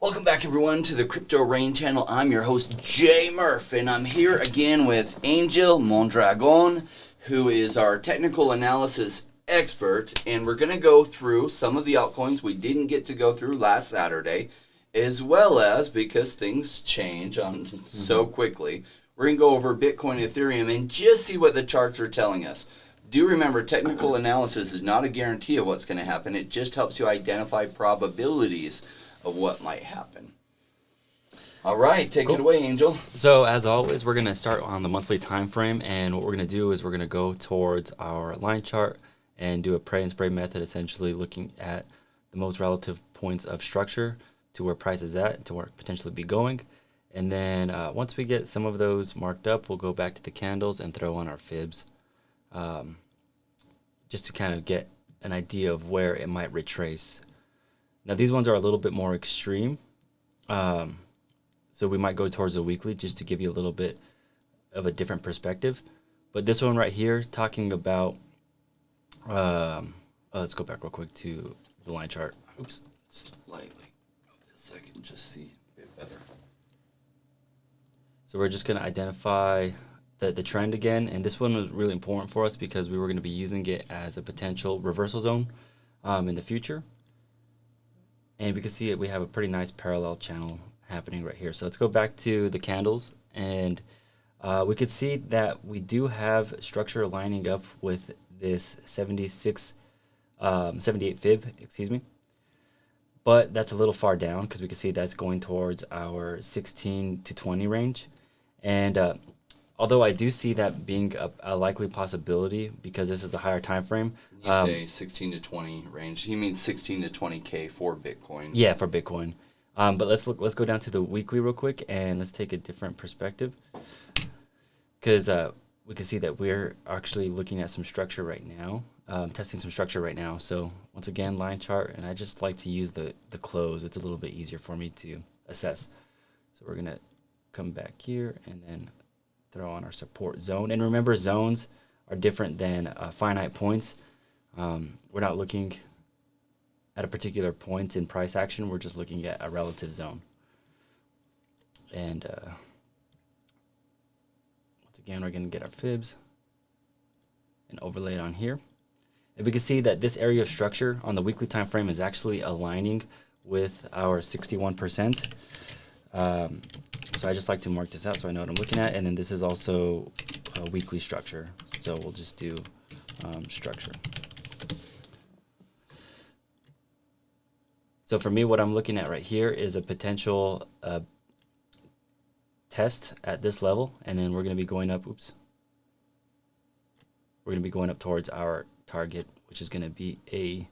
Welcome back, everyone, to the Crypto Rain channel. I'm your host, Jay Murph, and I'm here again with Angel Mondragon, who is our technical analysis expert, and we're going to go through some of the altcoins we didn't get to go through last Saturday, as well as, because things change so quickly, we're going to go over Bitcoin, Ethereum, and just see what the charts are telling us. Do remember, technical analysis is not a guarantee of what's going to happen. It just helps you identify probabilities of what might happen. All right, take it away, Angel. So as always, we're going to start on the monthly time frame, and what we're going to do is we're going to go towards our line chart and do a pray and spray method, essentially looking at the most relative points of structure to where price is at, to where it potentially be going. And then once we get some of those marked up, we'll go back to the candles and throw on our fibs, just to kind of get an idea of where it might retrace. Now these ones are a little bit more extreme, so we might go towards the weekly just to give you a little bit of a different perspective. But this one right here, talking about, let's go back real quick to the line chart. Oops. Slightly. A second, just see a bit better. So we're just going to identify the trend again, and this one was really important for us because we were going to be using it as a potential reversal zone in the future. And we can see it, we have a pretty nice parallel channel happening right here. So let's go back to the candles, and we could see that we do have structure lining up with this 78 fib, excuse me. But that's a little far down because we can see that's going towards our 16 to 20 range. And although I do see that being a likely possibility because this is a higher time frame. You say 16 to 20 range. He means 16 to 20K for Bitcoin. Yeah, for Bitcoin. But let's go down to the weekly real quick and let's take a different perspective, because we can see that we're actually looking at some structure right now, testing some structure right now. So once again, line chart, and I just like to use the close. It's a little bit easier for me to assess. So we're gonna come back here and then throw on our support zone. And remember, zones are different than finite points. We're not looking at a particular point in price action. We're just looking at a relative zone. And once again, we're going to get our fibs and overlay it on here. And we can see that this area of structure on the weekly time frame is actually aligning with our 61%. So I just like to mark this out so I know what I'm looking at. And then this is also a weekly structure. So we'll just do structure. So for me, what I'm looking at right here is a potential test at this level. And then we're going to be going up, oops. We're going to be going up towards our target, which is going to be a,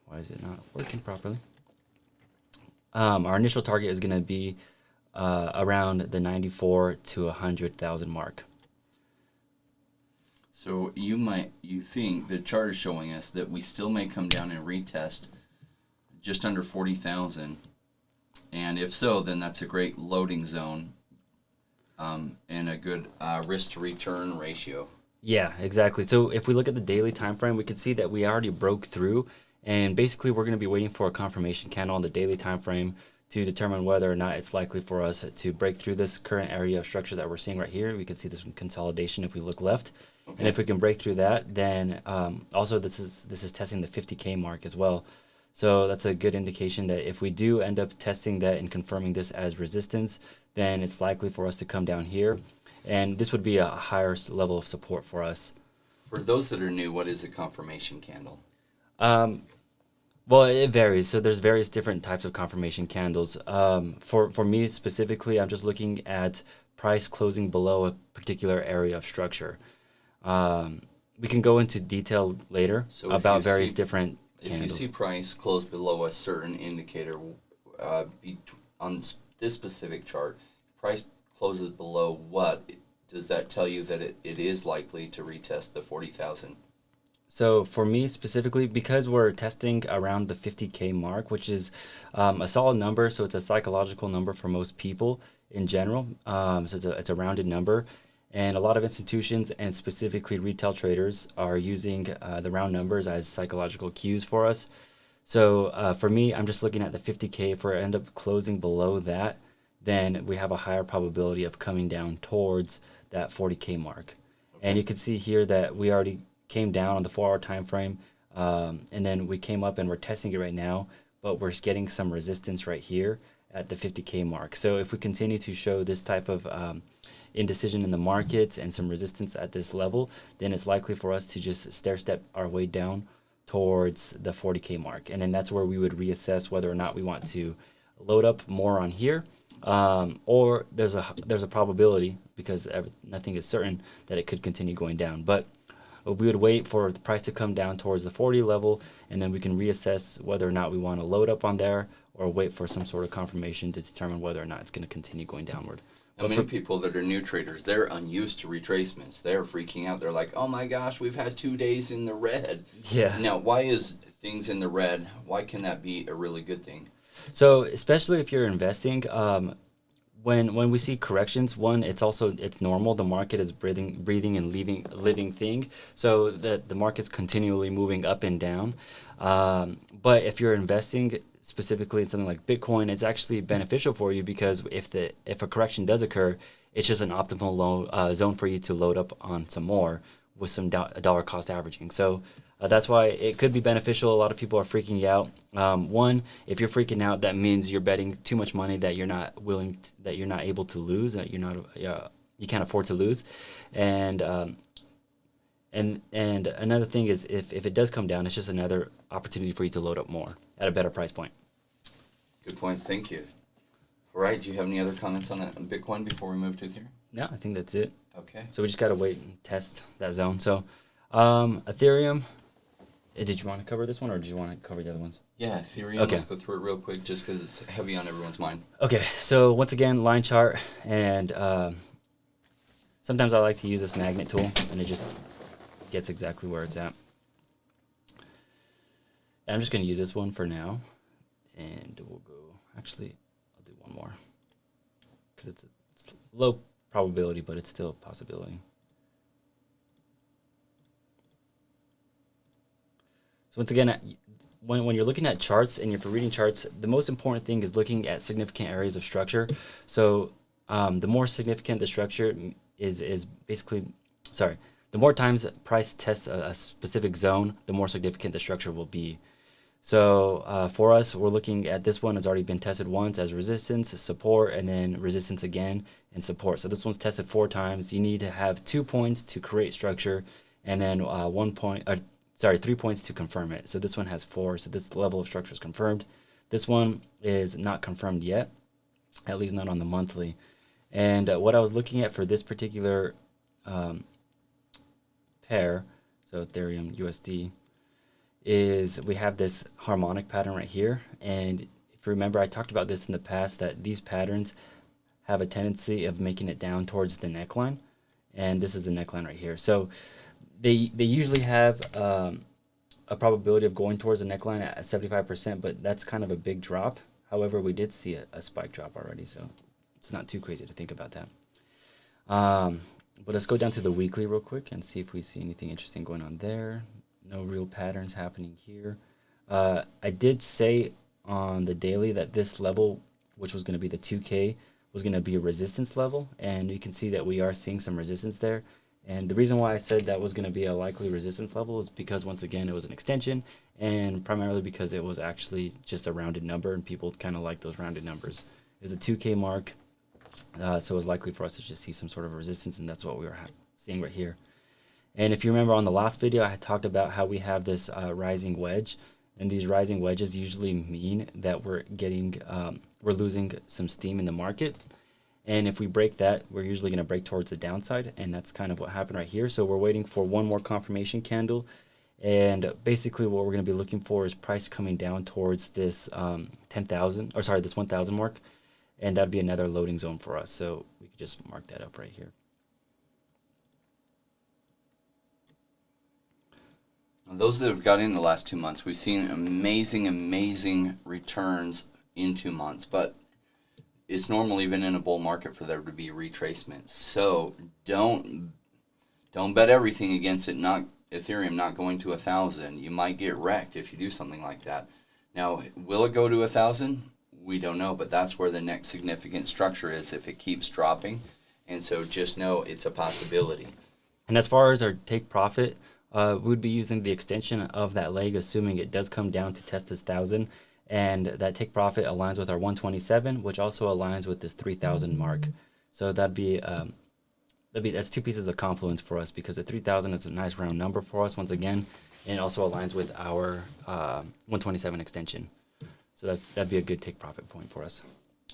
why is it not working properly? Our initial target is going to be around the 94 to 100,000 mark. So you think the chart is showing us that we still may come down and retest just under 40,000, and if so, then that's a great loading zone and a good risk to return ratio. Yeah, exactly. So if we look at the daily time frame, we can see that we already broke through, and basically we're going to be waiting for a confirmation candle on the daily time frame to determine whether or not it's likely for us to break through this current area of structure that we're seeing right here. We can see this consolidation if we look left. Okay. And if we can break through that, then also this is testing the 50K mark as well. So that's a good indication that if we do end up testing that and confirming this as resistance, then it's likely for us to come down here. And this would be a higher level of support for us. For those that are new, what is a confirmation candle? Well, it varies. So there's various different types of confirmation candles. For me specifically, I'm just looking at price closing below a particular area of structure. We can go into detail later about various different candles. If you see price close below a certain indicator on this specific chart, price closes below what, does that tell you that it is likely to retest the 40,000? So for me specifically, because we're testing around the 50K mark, which is a solid number, so it's a psychological number for most people in general. So it's a rounded number. And a lot of institutions and specifically retail traders are using the round numbers as psychological cues for us. So for me, I'm just looking at the 50K. If we end up closing below that, then we have a higher probability of coming down towards that 40K mark. Okay. And you can see here that we already came down on the 4-hour time frame, and then we came up and we're testing it right now, but we're getting some resistance right here at the 50K mark. So if we continue to show this type of indecision in the markets and some resistance at this level, then it's likely for us to just stair step our way down towards the 40K mark. And then that's where we would reassess whether or not we want to load up more on here, or there's a probability, because nothing is certain, that it could continue going down. But we would wait for the price to come down towards the 40 level, and then we can reassess whether or not we want to load up on there or wait for some sort of confirmation to determine whether or not it's going to continue going downward. And many people that are new traders, they're unused to retracements. They're freaking out. They're like, oh my gosh, we've had 2 days in the red. Yeah. Now, why is things in the red? Why can that be a really good thing? So especially if you're investing, when we see corrections, one, it's normal. The market is breathing and living thing. So the market's continually moving up and down. But if you're investing specifically in something like Bitcoin, it's actually beneficial for you, because if a correction does occur, it's just an optimal zone for you to load up on some more with some dollar cost averaging. So that's why it could be beneficial. A lot of people are freaking out. One, if you're freaking out, that means you're betting too much money that you're not able to lose, that you can't afford to lose. And another thing is, if it does come down, it's just another opportunity for you to load up more at a better price point. Good points. Thank you. All right. Do you have any other comments on Bitcoin before we move to Ethereum? No, I think that's it. Okay. So we just got to wait and test that zone. So Ethereum, did you want to cover this one, or did you want to cover the other ones? Yeah, Ethereum. Okay. Let's go through it real quick, just because it's heavy on everyone's mind. Okay. So once again, line chart, and sometimes I like to use this magnet tool, and it just gets exactly where it's at. And I'm just going to use this one for now, and we'll go, actually, I'll do one more, because it's low probability, but it's still a possibility. So once again, when you're looking at charts and if you're reading charts, the most important thing is looking at significant areas of structure. So the more significant the structure is basically, the more times price tests a specific zone, the more significant the structure will be. So for us, we're looking at this one has already been tested once as resistance, support, and then resistance again, and support. So this one's tested 4 times. You need to have 2 points to create structure, and then 3 points to confirm it. So this one has 4, so this level of structure is confirmed. This one is not confirmed yet, at least not on the monthly. And what I was looking at for this particular pair, so Ethereum USD, is we have this harmonic pattern right here. And if you remember, I talked about this in the past, that these patterns have a tendency of making it down towards the neckline. And this is the neckline right here. So they usually have a probability of going towards the neckline at 75%, but that's kind of a big drop. However, we did see a spike drop already, so it's not too crazy to think about that. But let's go down to the weekly real quick and see if we see anything interesting going on there. No real patterns happening here. I did say on the daily that this level, which was going to be the 2K, was going to be a resistance level, and you can see that we are seeing some resistance there. And the reason why I said that was going to be a likely resistance level is because, once again, it was an extension, and primarily because it was actually just a rounded number, and people kind of like those rounded numbers. It was a 2K mark, so it was likely for us to just see some sort of resistance, and that's what we were seeing right here. And if you remember on the last video, I had talked about how we have this rising wedge, and these rising wedges usually mean that we're losing some steam in the market. And if we break that, we're usually going to break towards the downside, and that's kind of what happened right here. So we're waiting for one more confirmation candle, and basically what we're going to be looking for is price coming down towards this 1,000 mark, and that'd be another loading zone for us. So we could just mark that up right here. Those that have got in the last 2 months, we've seen amazing returns in 2 months, but it's normal even in a bull market for there to be retracements. So don't bet everything against it. Not Ethereum not going to 1,000. You might get wrecked if you do something like that. Now, will it go to 1,000? We don't know, but that's where the next significant structure is if it keeps dropping. And so just know it's a possibility. And as far as our take profit, we would be using the extension of that leg, assuming it does come down to test this 1,000. And that take profit aligns with our 127, which also aligns with this 3,000 mark. So that's two pieces of confluence for us, because the 3,000 is a nice round number for us once again, and it also aligns with our 127 extension. So that'd be a good take profit point for us.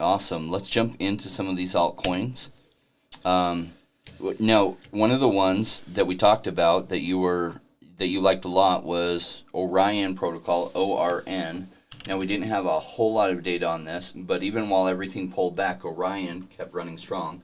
Awesome. Let's jump into some of these altcoins. Now, one of the ones that we talked about that you liked a lot was Orion Protocol, ORN. Now, we didn't have a whole lot of data on this, but even while everything pulled back, Orion kept running strong.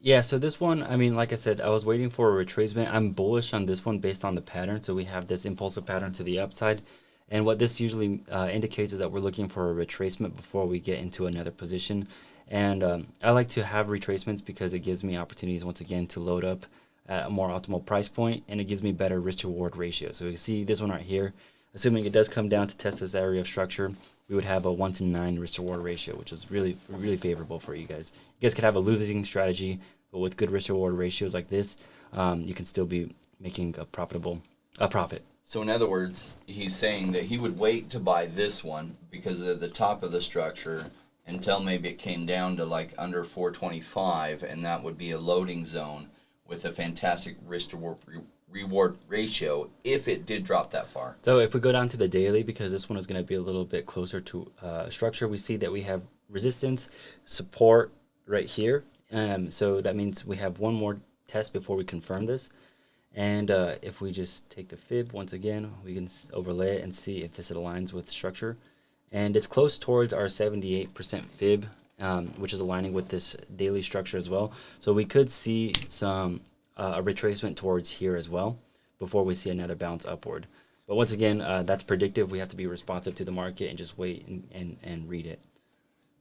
Yeah, so this one, I mean, like I said, I was waiting for a retracement. I'm bullish on this one based on the pattern. So we have this impulsive pattern to the upside. And what this usually indicates is that we're looking for a retracement before we get into another position. And I like to have retracements because it gives me opportunities, once again, to load up at a more optimal price point, and it gives me better risk-to-reward ratio. So you can see this one right here. Assuming it does come down to test this area of structure, we would have a 1-to-9 risk-to-reward ratio, which is really, really favorable for you guys. You guys could have a losing strategy, but with good risk-to-reward ratios like this, you can still be making a profit. So in other words, he's saying that he would wait to buy this one because of the top of the structure until maybe it came down to like under 425, and that would be a loading zone with a fantastic risk-to-reward ratio if it did drop that far. So if we go down to the daily, because this one is going to be a little bit closer to structure, we see that we have resistance, support right here. So that means we have one more test before we confirm this. And if we just take the fib once again, we can overlay it and see if this aligns with structure. And it's close towards our 78% fib, which is aligning with this daily structure as well. So we could see some a retracement towards here as well before we see another bounce upward. But once again, that's predictive. We have to be responsive to the market and just wait and read it.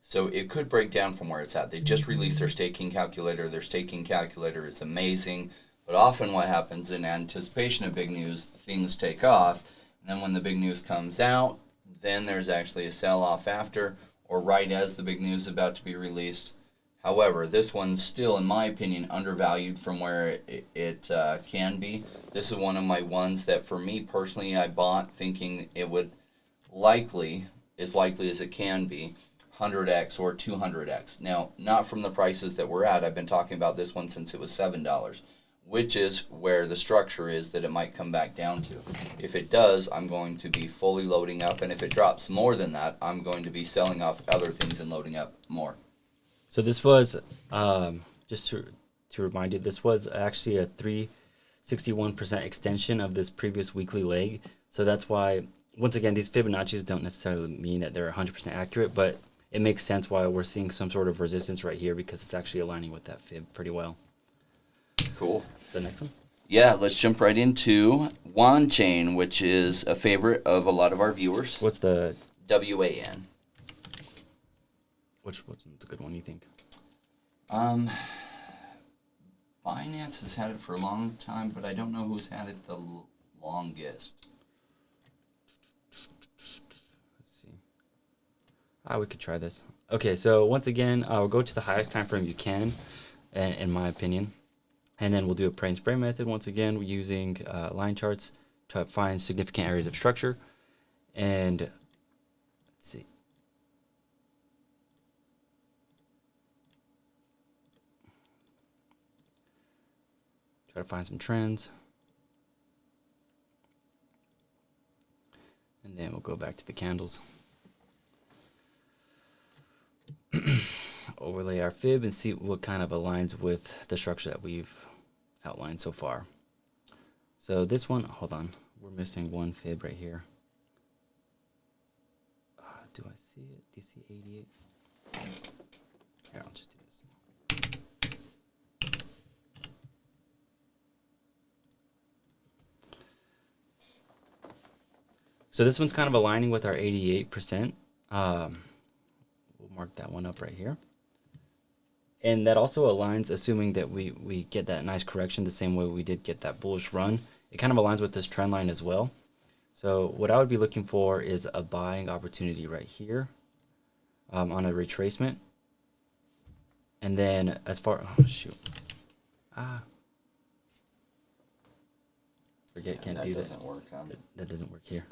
So it could break down from where it's at. They just released their staking calculator. Their staking calculator is amazing. But often what happens in anticipation of big news, things take off. And then when the big news comes out, then there's actually a sell-off after, or right as the big news is about to be released. However, this one's still, in my opinion, undervalued from where it can be. This is one of my ones that, for me personally, I bought thinking it would likely as it can be, 100x or 200x. Now, not from the prices that we're at. I've been talking about this one since it was $7, which is where the structure is that it might come back down to. If it does, I'm going to be fully loading up, and if it drops more than that, I'm going to be selling off other things and loading up more. So this was, just to remind you, this was actually a 361% extension of this previous weekly leg. So that's why, once again, these Fibonacci's don't necessarily mean that they're 100% accurate, but it makes sense why we're seeing some sort of resistance right here, because it's actually aligning with that fib pretty well. Cool. The next one? Yeah, let's jump right into WAN Chain, which is a favorite of a lot of our viewers. What's the... WAN. What's a good one, you think? Binance has had it for a long time, but I don't know who's had it the longest. Let's see. We could try this. Okay, so once again, we'll go to the highest time frame you can, in my opinion. And then we'll do a pray and spray method once again using line charts to find significant areas of structure. And let's see. Try to find some trends. And then we'll go back to the candles. Overlay our fib and see what kind of aligns with the structure that we've outlined so far. So this one, hold on, we're missing one fib right here. Do I see it? Do you see 88? Here, I'll just do this. So this one's kind of aligning with our 88%. We'll mark that one up right here. And that also aligns, assuming that we get that nice correction the same way we did get that bullish run. It kind of aligns with this trend line as well. So what I would be looking for is a buying opportunity right here on a retracement. And then as far, oh shoot. Forget, can't do that. That doesn't work, huh? That doesn't work here.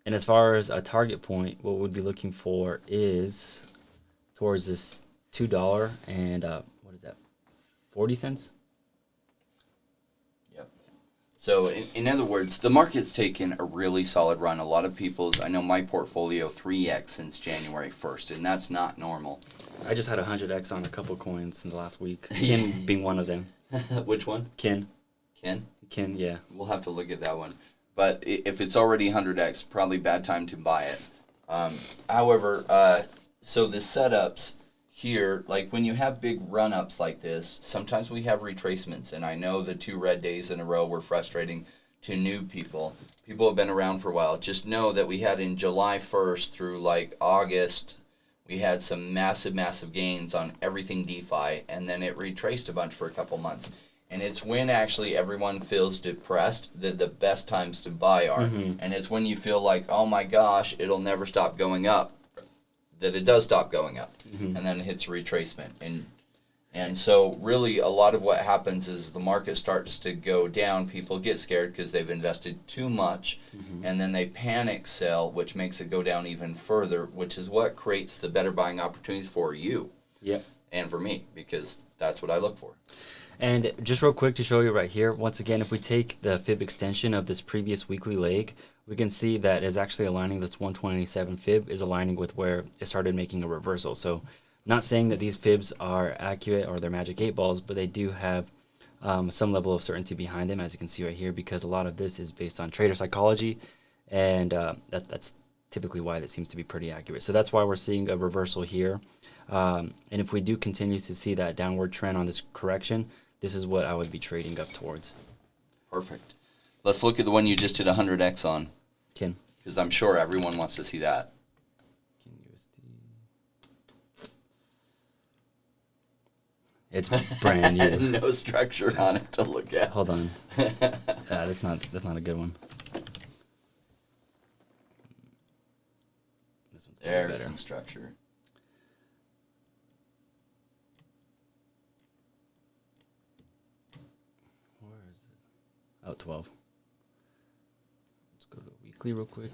And as far as a target point, what we'd be looking for is towards this $2 and what is that, 40 cents? Yep. So in other words, the market's taken a really solid run. A lot of people's, I know my portfolio 3x since January 1st, and that's not normal. I just had 100x on a couple coins in the last week. Kin being one of them. Which one? Kin, yeah. We'll have to look at that one. But if it's already 100x, probably bad time to buy it. However, so the setups here, like when you have big run-ups like this, sometimes we have retracements. And I know the 2 red days in a row were frustrating to new people. People have been around for a while. Just know that we had in July 1st through like August, we had some massive, massive gains on everything DeFi. And then it retraced a bunch for a couple months. And it's when actually everyone feels depressed that the best times to buy are. Mm-hmm. And it's when you feel like, oh my gosh, it'll never stop going up, that it does stop going up. Mm-hmm. And then it hits retracement. And so really a lot of what happens is the market starts to go down. People get scared because they've invested too much. Mm-hmm. And then they panic sell, which makes it go down even further, which is what creates the better buying opportunities for you. Yep. And for me, because that's what I look for. And just real quick to show you right here, once again, if we take the fib extension of this previous weekly leg, we can see that is actually aligning, this 127 fib is aligning with where it started making a reversal. So not saying that these fibs are accurate or they're magic 8 balls, but they do have some level of certainty behind them, as you can see right here, because a lot of this is based on trader psychology, and that's typically why that seems to be pretty accurate. So that's why we're seeing a reversal here. And if we do continue to see that downward trend on this correction, this is what I would be trading up towards. Perfect. Let's look at the one you just did 100x on. Kin. Because I'm sure everyone wants to see that. Kin USD. It's brand new. No structure on it to look at. Hold on. That's not a good one. This one's There's better. some structure. Oh, 12. Let's go to weekly real quick.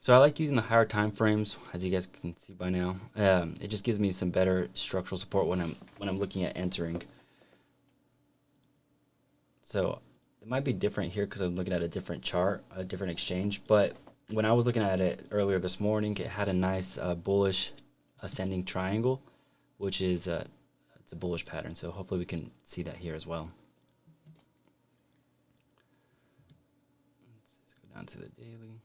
So I like using the higher time frames, as you guys can see by now. It just gives me some better structural support when I'm looking at entering. So it might be different here because I'm looking at a different chart, a different exchange. But when I was looking at it earlier this morning, it had a nice bullish ascending triangle, which is it's a bullish pattern, so hopefully we can see that here as well. Let's go down to the daily.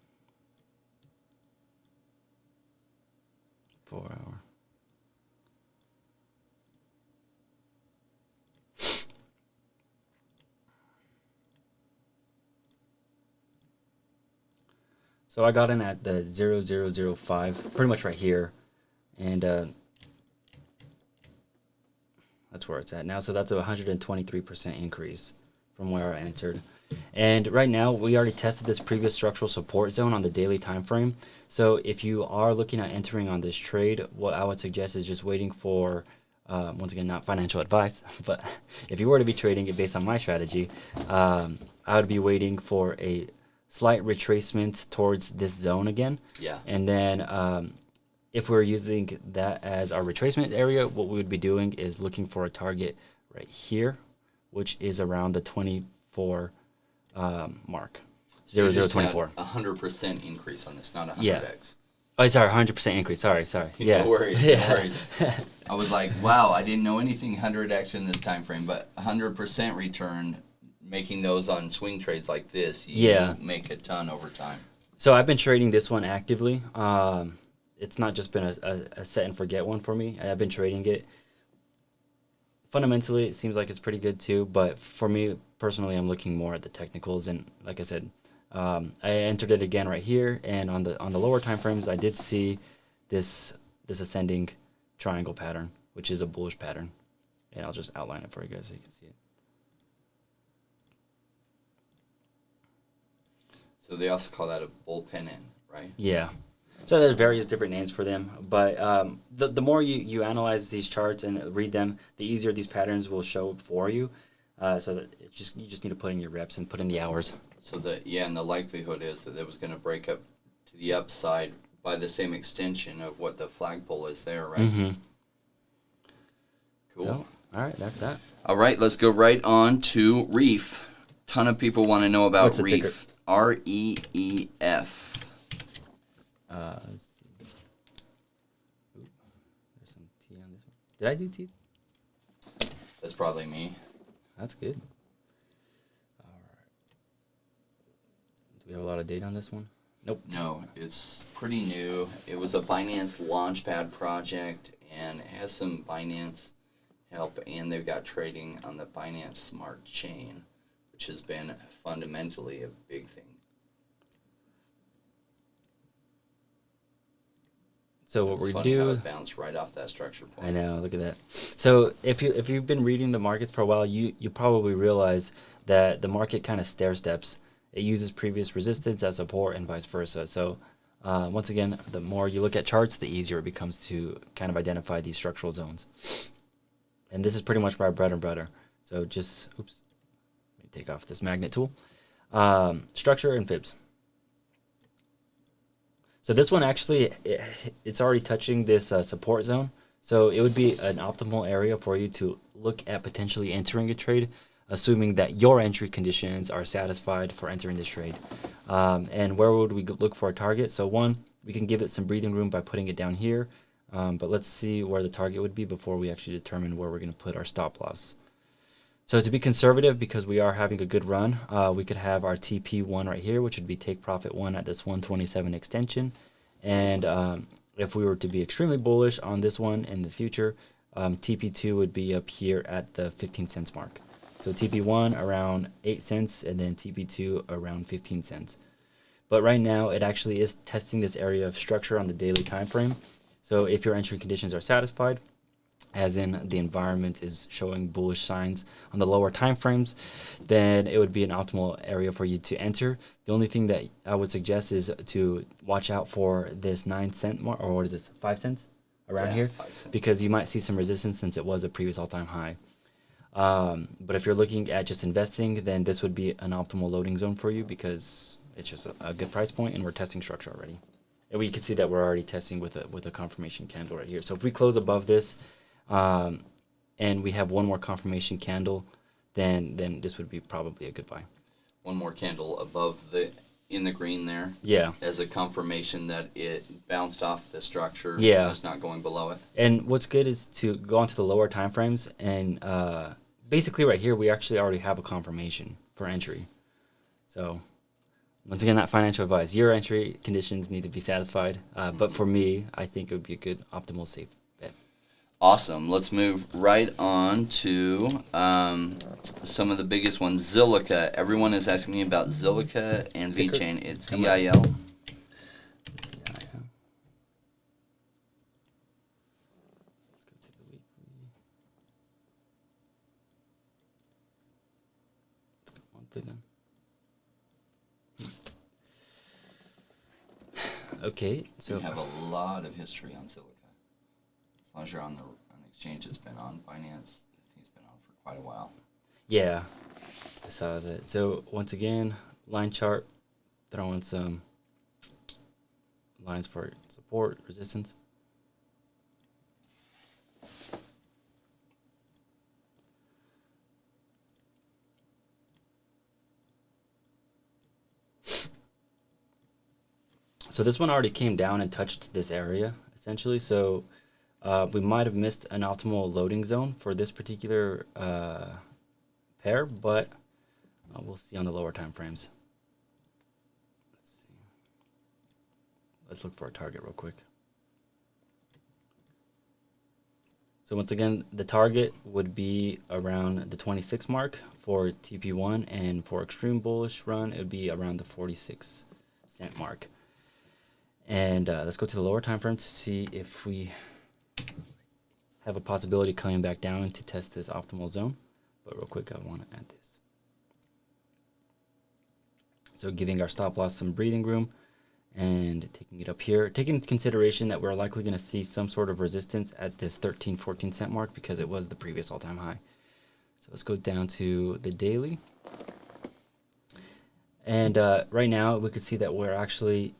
4 hour. So I got in at the 0005, pretty much right here, and that's where it's at now. So that's a 123% increase from where I entered. And right now, we already tested this previous structural support zone on the daily time frame. So if you are looking at entering on this trade, what I would suggest is just waiting for, once again, not financial advice, but if you were to be trading it based on my strategy, I would be waiting for a slight retracement towards this zone again. Yeah. And then if we're using that as our retracement area, what we would be doing is looking for a target right here, which is around the 24 mark. 0024. 100% increase on this, not 100x. Yeah. Oh, sorry, 100% increase. Sorry. Yeah. No worries, no worries. I was like, wow, I didn't know anything 100x in this time frame, but 100% return, making those on swing trades like this, you make a ton over time. So I've been trading this one actively. It's not just been a set and forget one for me. I've been trading it. Fundamentally, it seems like it's pretty good too, but for me personally, I'm looking more at the technicals. And like I said, I entered it again right here, and on the lower time frames, I did see this ascending triangle pattern. which is a bullish pattern. And I'll just outline it for you guys so you can see it. So they also call that a bullpen in, right? Yeah. So there's various different names for them, but the more you analyze these charts and read them, the easier these patterns will show for you. So that you just need to put in your reps and put in the hours. So and the likelihood is that it was going to break up to the upside by the same extension of what the flagpole is there, right? Mm-hmm. Cool. So, all right, that's that. All right, let's go right on to Reef. Ton of people want to know about What's the Reef. ticker? REEF. Let's see. Ooh, there's some T on this one. Did I do T? That's probably me. That's good. All right. Do we have a lot of data on this one? Nope. No, it's pretty new. It was a Binance Launchpad project, and it has some Binance help, and they've got trading on the Binance Smart Chain, which has been fundamentally a big thing. So what It's we funny how do, it bounced right off that structure point. I know, look at that. So if you've been reading the markets for a while, you probably realize that the market kind of stair steps. It uses previous resistance as support and vice versa. So once again, the more you look at charts, the easier it becomes to kind of identify these structural zones. And this is pretty much my bread and butter. So just, oops, let me take off this magnet tool. Structure and fibs. So this one actually, it's already touching this support zone. So it would be an optimal area for you to look at potentially entering a trade, assuming that your entry conditions are satisfied for entering this trade. And where would we look for a target? So one, we can give it some breathing room by putting it down here. But let's see where the target would be before we actually determine where we're going to put our stop loss. So to be conservative, because we are having a good run, we could have our TP1 right here, which would be take profit 1 at this 127 extension. And if we were to be extremely bullish on this one in the future, TP2 would be up here at the 15 cents mark. So TP1 around 8 cents and then TP2 around 15 cents. But right now it actually is testing this area of structure on the daily time frame. So if your entry conditions are satisfied, as in the environment is showing bullish signs on the lower time frames, then it would be an optimal area for you to enter. The only thing that I would suggest is to watch out for this 9 cent mark, or what is this, 5 cents around here, 5 cents. because you might see some resistance since it was a previous all-time high. But if you're looking at just investing, then this would be an optimal loading zone for you because it's just a good price point and we're testing structure already. And we can see that we're already testing with a confirmation candle right here. So if we close above this, and we have one more confirmation candle, then this would be probably a good buy. One more candle above in the green there. Yeah. As a confirmation that it bounced off the structure. Yeah. And it's not going below it. And what's good is to go onto the lower time frames, and basically right here we actually already have a confirmation for entry. So once again, not financial advice. Your entry conditions need to be satisfied. But for me, I think it would be a good optimal safe bet. Awesome. Let's move right on to some of the biggest ones. Zilliqa. Everyone is asking me about Zilliqa and VeChain. It's ZIL. Yeah. Let's go to the weekly. Let's go monthly then. Okay, so we have a lot of history on Zilliqa. As long as you're on the exchange it's been on, Binance, I think it's been on for quite a while. yeah, I saw that. So once again, line chart, throwing some lines for support, resistance. So this one already came down and touched this area, essentially. So we might have missed an optimal loading zone for this particular pair, but we'll see on the lower time frames. Let's see. Let's look for a target real quick. So once again, the target would be around the 26 mark for TP1, and for extreme bullish run, it would be around the 46 cent mark. And let's go to the lower time frame to see if we have a possibility coming back down to test this optimal zone. But real quick, I want to add this. So giving our stop loss some breathing room and taking it up here, taking into consideration that we're likely going to see some sort of resistance at this 13-14 cent mark because it was the previous all-time high. So let's go down to the daily. And right now we could see that we're actually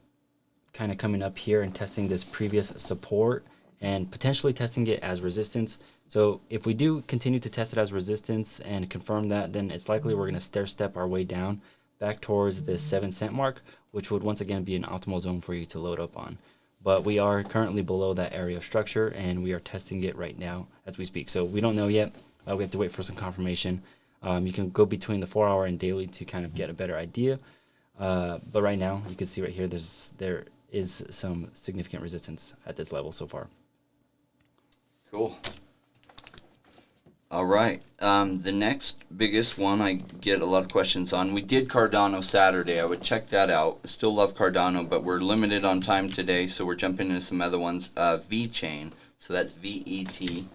kind of coming up here and testing this previous support and potentially testing it as resistance. So if we do continue to test it as resistance and confirm that, then it's likely we're going to stair step our way down back towards the 7 cent mark, which would once again be an optimal zone for you to load up on. But we are currently below that area of structure, and we are testing it right now as we speak. So we don't know yet. We have to wait for some confirmation. You can go between the 4-hour and daily to kind of get a better idea. But right now, you can see right here, there is some significant resistance at this level so far. Cool. All right. The next biggest one I get a lot of questions on. We did Cardano Saturday. I would check that out. Still love Cardano, but we're limited on time today, so we're jumping into some other ones. VeChain. So that's VET. Let's see.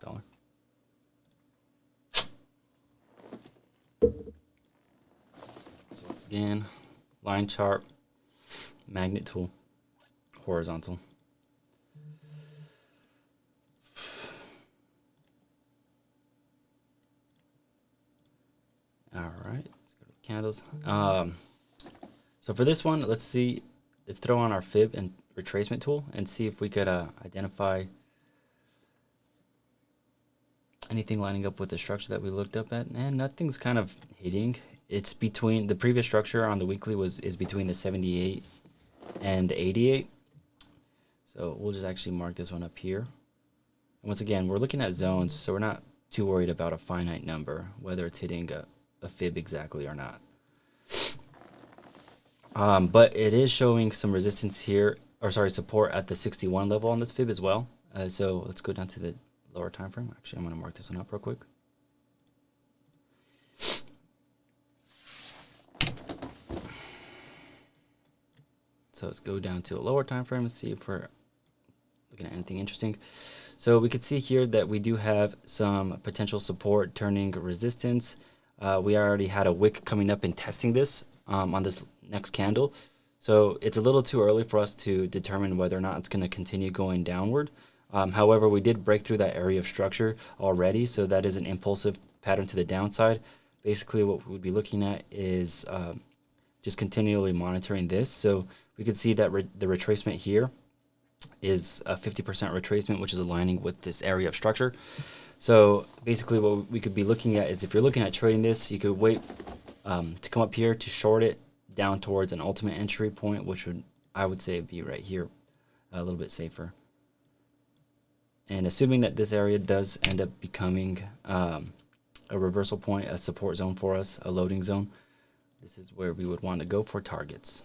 Dollar. So once again, line chart, magnet tool, horizontal. All right, let's go to candles. So for this one, let's see, let's throw on our fib and retracement tool and see if we could identify anything lining up with the structure that we looked up at. And nothing's kind of hitting. It's between, the previous structure on the weekly is between the 78 and the 88. So we'll just actually mark this one up here. And once again, we're looking at zones, so we're not too worried about a finite number, whether it's hitting a fib exactly or not. But it is showing some resistance here, or sorry, support at the 61 level on this fib as well. So let's go down to the lower time frame. Actually, I'm going to mark this one up real quick. So let's go down to a lower time frame and see if we're looking at anything interesting. So we could see here that we do have some potential support turning resistance. We already had a wick coming up and testing this on this next candle. So it's a little too early for us to determine whether or not it's going to continue going downward. However, we did break through that area of structure already, so that is an impulsive pattern to the downside. Basically, what we would be looking at is just continually monitoring this. So we could see that the retracement here is a 50% retracement, which is aligning with this area of structure. So basically what we could be looking at is, if you're looking at trading this, you could wait to come up here to short it down towards an ultimate entry point, which would, I would say, be right here, a little bit safer. And assuming that this area does end up becoming a reversal point, a support zone for us, a loading zone, this is where we would want to go for targets.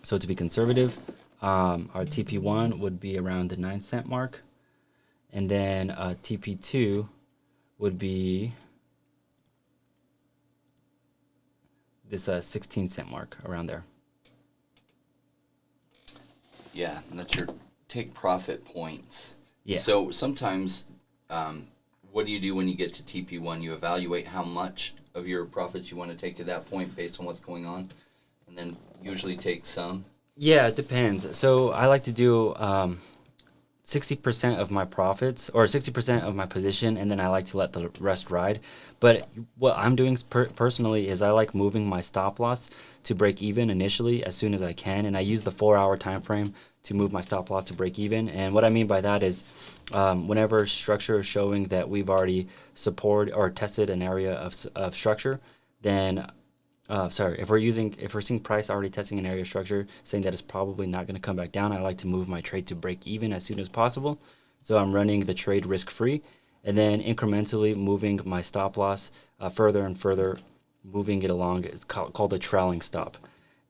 So to be conservative, our TP1 would be around the 9 cent mark. And then TP2 would be this 16 cent mark, around there. Yeah, and that's your take profit points. Yeah. So sometimes, what do you do when you get to TP1? You evaluate how much of your profits you want to take to that point based on what's going on, and then usually take some. Yeah, it depends. So I like to do 60% of my profits, or 60% of my position, and then I like to let the rest ride. But what I'm doing personally is I like moving my stop loss to break even initially as soon as I can, and I use the 4-hour time frame to move my stop loss to break even. And what I mean by that is whenever structure is showing that we've already supported or tested an area of structure, then if we're seeing price already testing an area of structure, saying that it's probably not going to come back down, I like to move my trade to break even as soon as possible. So I'm running the trade risk free, and then incrementally moving my stop loss further and further, moving it along. It's called a trailing stop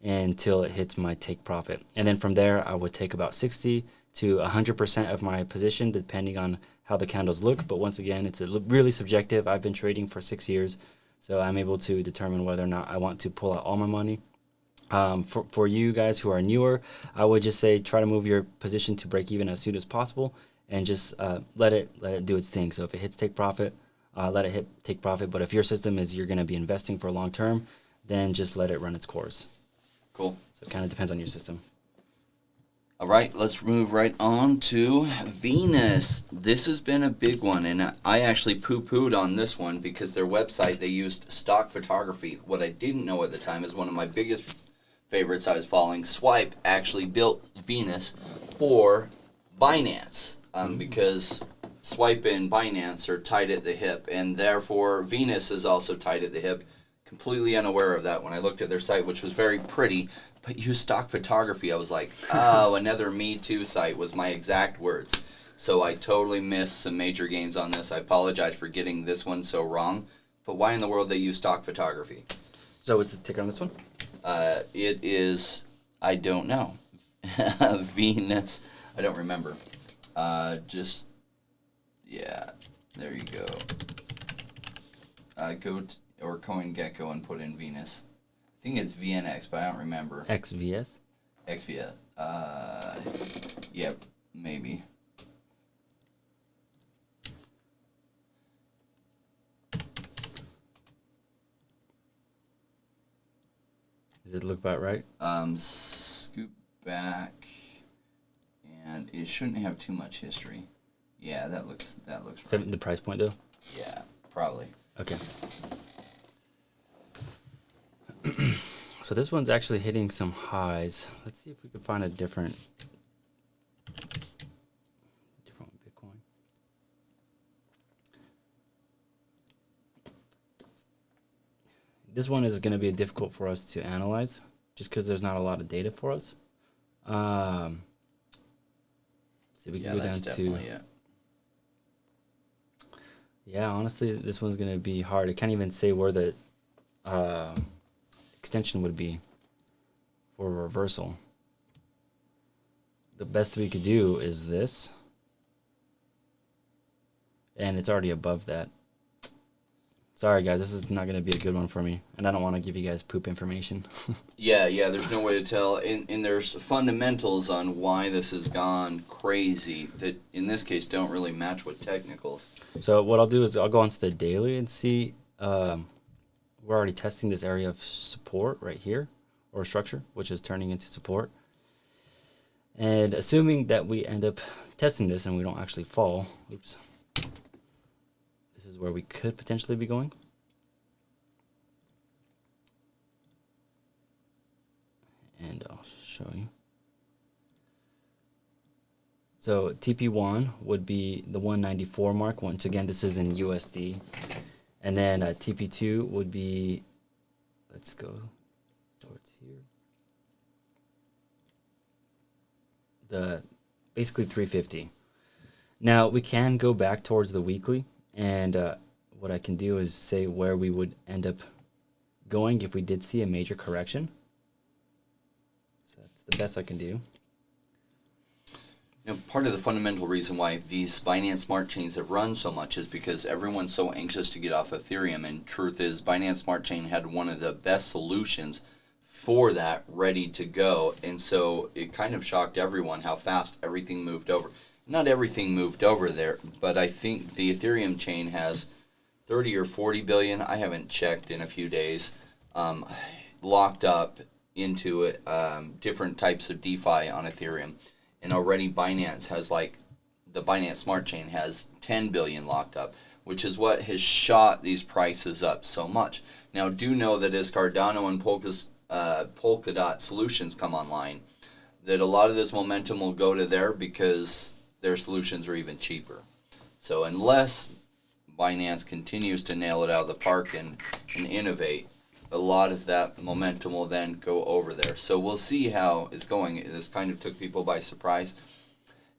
until it hits my take profit. And then from there, I would take about 60 to 100% of my position, depending on how the candles look. But once again, it's really subjective. I've been trading for 6 years, so I'm able to determine whether or not I want to pull out all my money For you guys who are newer, I would just say try to move your position to break even as soon as possible, and just let it do its thing. So if it hits take profit, let it take profit. But if your system is you're going to be investing for long term, then just let it run its course. Cool. So it kind of depends on your system. All right, let's move right on to Venus. This has been a big one, and I actually poo-pooed on this one because their website, they used stock photography. What I didn't know at the time is one of my biggest favorites I was following, Swipe, actually built Venus for Binance because Swipe and Binance are tied at the hip, and therefore Venus is also tied at the hip. Completely unaware of that when I looked at their site, which was very pretty, but used stock photography. I was like, oh, another Me Too site was my exact words. So I totally missed some major gains on this. I apologize for getting this one so wrong, but why in the world they use stock photography? So what's the ticker on this one? It is, I don't know. Venus, I don't remember. Yeah, there you go. Or CoinGecko and put in Venus. I think it's VNX, but I don't remember. XVS? XVS. Yep, maybe. Does it look about right? Scoop back, and it shouldn't have too much history. Yeah, that looks right. The price point though? Yeah, probably. Okay. So this one's actually hitting some highs. Let's see if we can find a different Bitcoin. This one is going to be difficult for us to analyze just because there's not a lot of data for us. So we can go down to... Yeah, honestly, this one's going to be hard. I can't even say where the extension would be for reversal. The best we could do is this. And it's already above that. Sorry, guys, this is not going to be a good one for me. And I don't want to give you guys poop information. Yeah, there's no way to tell. And there's fundamentals on why this has gone crazy that, in this case, don't really match with technicals. So what I'll do is I'll go onto the daily and see... we're already testing this area of support right here, or structure, which is turning into support. And assuming that we end up testing this and we don't actually fall, oops, this is where we could potentially be going. And I'll show you. So TP1 would be the 194 mark. Once again, this is in USD. And then TP2 would be, let's go towards here. Basically 350. Now we can go back towards the weekly, and what I can do is say where we would end up going if we did see a major correction. So that's the best I can do. You know, part of the fundamental reason why these Binance Smart Chains have run so much is because everyone's so anxious to get off Ethereum, and truth is Binance Smart Chain had one of the best solutions for that ready to go, and so it kind of shocked everyone how fast everything moved over. Not everything moved over there, but I think the Ethereum chain has 30 or 40 billion, I haven't checked in a few days, locked up into it, different types of DeFi on Ethereum. And already Binance has, like, the Binance Smart Chain has 10 billion locked up, which is what has shot these prices up so much. Now, do know that as Cardano and Polkadot solutions come online, that a lot of this momentum will go to there because their solutions are even cheaper. So unless Binance continues to nail it out of the park and innovate, a lot of that momentum will then go over there. So we'll see how it's going. This kind of took people by surprise.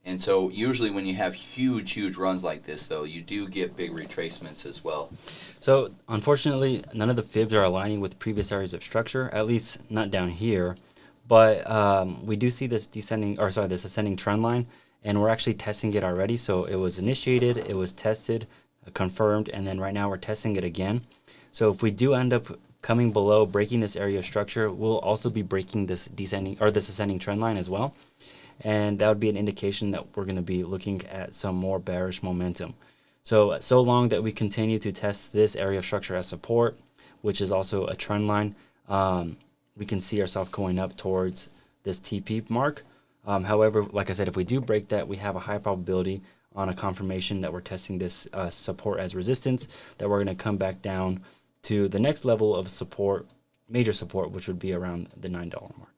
And so usually when you have huge runs like this, though, you do get big retracements as well. So unfortunately, none of the fibs are aligning with previous areas of structure, at least not down here. But we do see this this ascending trend line, and we're actually testing it already. So it was initiated, it was tested, confirmed, and then right now we're testing it again. So if we do end up coming below, breaking this area of structure, we'll also be breaking this descending or this ascending trend line as well. And that would be an indication that we're going to be looking at some more bearish momentum. So long that we continue to test this area of structure as support, which is also a trend line, we can see ourselves going up towards this TP mark. However, like I said, if we do break that, we have a high probability on a confirmation that we're testing this support as resistance, that we're going to come back down to the next level of support, major support, which would be around the $9 mark.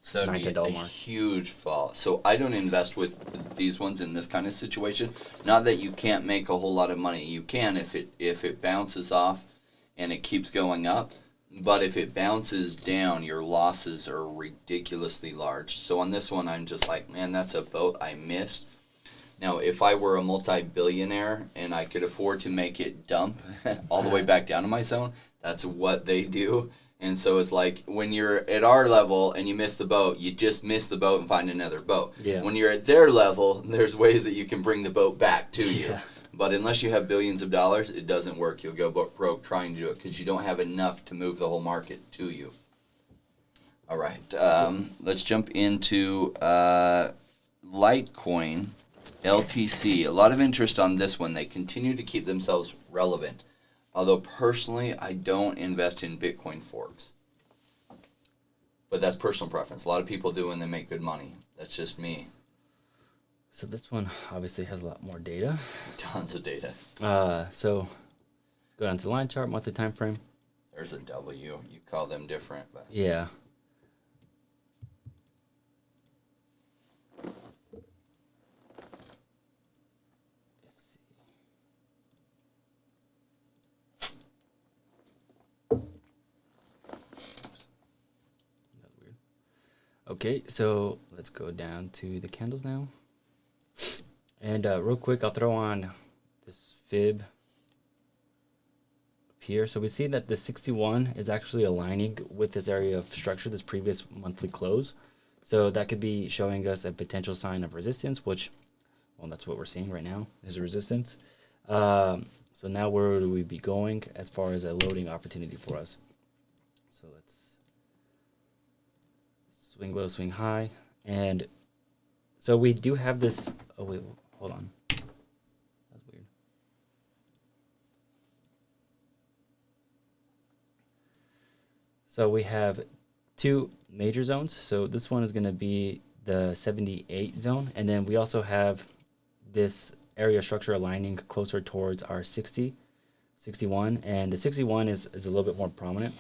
So that would be a huge fall. So I don't invest with these ones in this kind of situation. Not that you can't make a whole lot of money. You can if it bounces off and it keeps going up. But if it bounces down, your losses are ridiculously large. So on this one, I'm just like, man, that's a boat I missed. Now, if I were a multi-billionaire and I could afford to make it dump all the way back down to my zone, that's what they do. And so it's like when you're at our level and you miss the boat, you just miss the boat and find another boat. Yeah. When you're at their level, there's ways that you can bring the boat back to you. Yeah. But unless you have billions of dollars, it doesn't work. You'll go broke trying to do it because you don't have enough to move the whole market to you. All right. Let's jump into Litecoin, LTC. A lot of interest on this one. They continue to keep themselves relevant. Although personally, I don't invest in Bitcoin forks. But that's personal preference. A lot of people do and they make good money. That's just me. So this one obviously has a lot more data. Tons of data. So go down to the line chart, monthly time frame. There's a W. You call them different, but Yeah. Let's see. Oops. That's weird. Okay, so let's go down to the candles now. And real quick, I'll throw on this fib up here. So we see that the 61 is actually aligning with this area of structure, this previous monthly close. So that could be showing us a potential sign of resistance, which, well, that's what we're seeing right now is a resistance. So now where do we be going as far as a loading opportunity for us? So let's swing low, swing high. And so we do have this, oh wait, hold on. That's weird. So we have two major zones. So this one is going to be the 78 zone. And then we also have this area structure aligning closer towards our 60, 61. And the 61 is a little bit more prominent.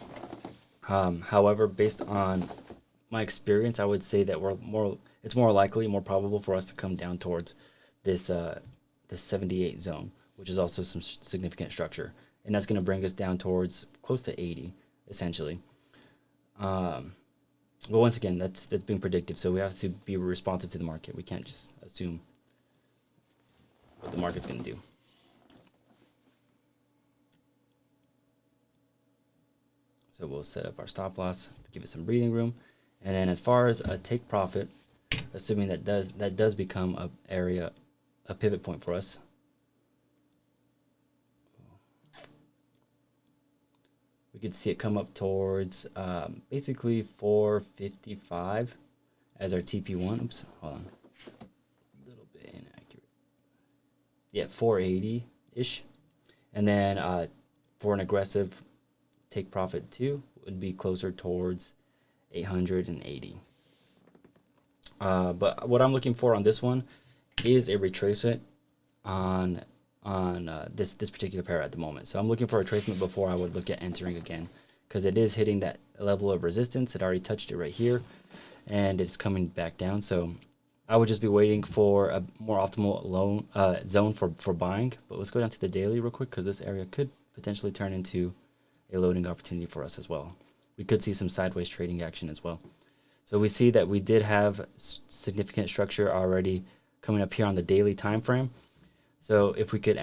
However, based on my experience, I would say that it's more likely, more probable for us to come down towards this 78 zone, which is also some significant structure, and that's going to bring us down towards close to 80, essentially. But once again, that's being predictive, so we have to be responsive to the market. We can't just assume what the market's going to do. So we'll set up our stop loss to give it some breathing room, and then as far as a take profit, assuming that does become a pivot point for us. We could see it come up towards basically 455 as our TP1. Oops, hold on. A little bit inaccurate. Yeah, 480-ish. And then for an aggressive take profit 2 would be closer towards 880. But what I'm looking for on this one is a retracement on this particular pair at the moment. So I'm looking for a retracement before I would look at entering again, because it is hitting that level of resistance. It already touched it right here, and it's coming back down. So I would just be waiting for a more optimal zone for buying. But let's go down to the daily real quick, because this area could potentially turn into a loading opportunity for us as well. We could see some sideways trading action as well. So we see that we did have significant structure already coming up here on the daily time frame. So if we could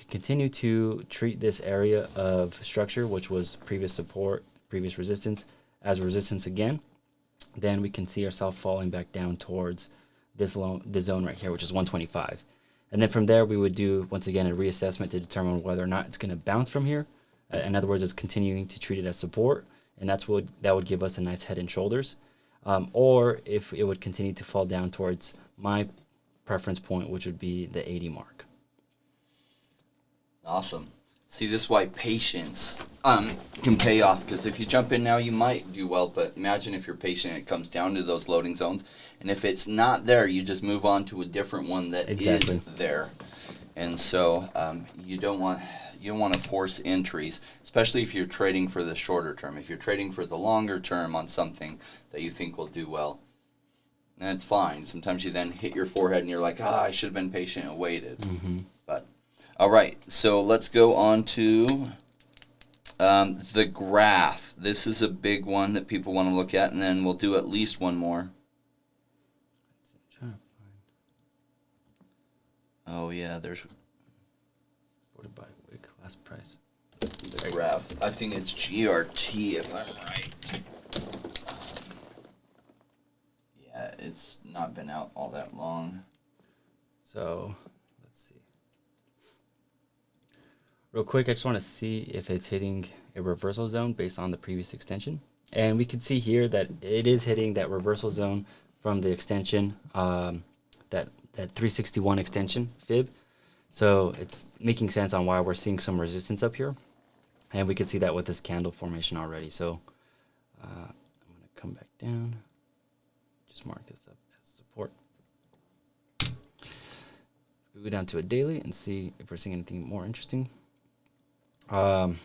continue to treat this area of structure, which was previous support, previous resistance, as a resistance again, then we can see ourselves falling back down towards this zone right here, which is 125. And then from there, we would do, once again, a reassessment to determine whether or not it's going to bounce from here, In other words, it's continuing to treat it as support, and that would give us a nice head and shoulders. Or if it would continue to fall down towards my preference point, which would be the 80 mark. Awesome. See, this is why patience can pay off, because if you jump in now, you might do well, but imagine if you're patient, it comes down to those loading zones, and if it's not there, you just move on to a different one that is there. And so you don't want to force entries, especially if you're trading for the shorter term. If you're trading for the longer term on something that you think will do well, that's fine. Sometimes you then hit your forehead and you're like, I should have been patient and waited. Mm-hmm. But all right, so let's go on to the graph. This is a big one that people want to look at, and then we'll do at least one more. Oh yeah, there's ordered by week last price. The graph. I think it's GRT if I'm right. Yeah, it's not been out all that long. So let's see. Real quick, I just want to see if it's hitting a reversal zone based on the previous extension. And we can see here that it is hitting that reversal zone from the extension, that 361 extension fib. So it's making sense on why we're seeing some resistance up here. And we can see that with this candle formation already. So I'm going to come back down. Just mark this up as support. Let's go down to a daily and see if we're seeing anything more interesting. The